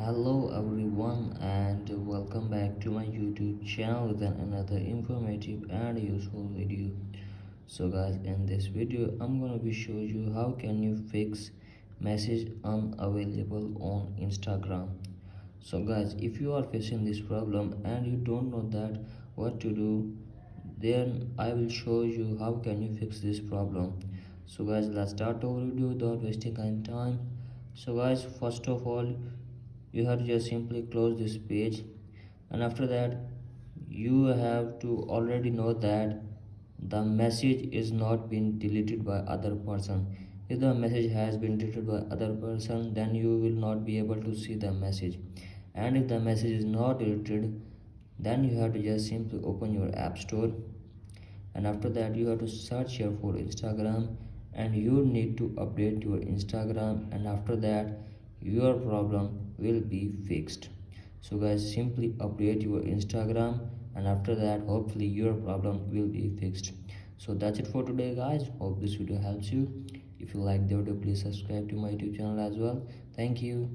Hello everyone and welcome back to my YouTube channel with another informative and useful video. So guys, in this video I'm gonna be showing you how can you fix message unavailable on Instagram. So guys, if you are facing this problem and you don't know that what to do, then I will show you how can you fix this problem. So guys, let's start our video without wasting any time. So guys, first of all, you have to just simply close this page, and after that you have to already know that the message is not been deleted by other person. If the message has been deleted by other person, then you will not be able to see the message. And if the message is not deleted, then you have to just simply open your app store, and after that you have to search here for Instagram, and you need to update your Instagram, and after that your problem will be fixed. So guys, simply update your Instagram, and after that hopefully your problem will be fixed. So that's it for today guys, hope this video helps you. If you like the video, please subscribe to my YouTube channel as well. Thank you.